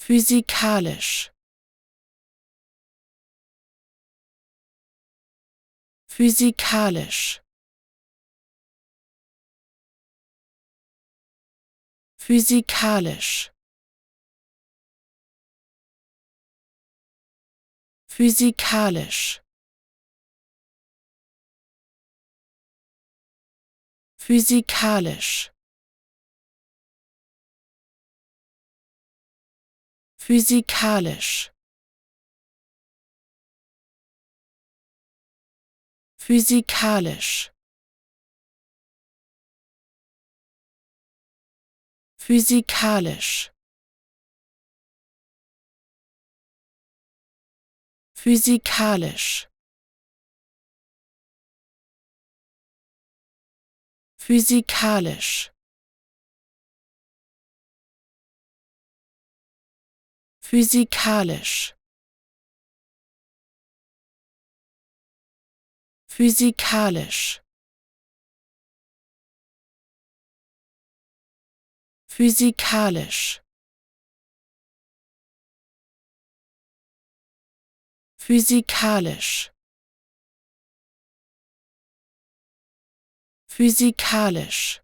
physikalisch, physikalisch, physikalisch, physikalisch, physikalisch, physikalisch, physikalisch, physikalisch, physikalisch, physikalisch, physikalisch, physikalisch, physikalisch, physikalisch, physikalisch,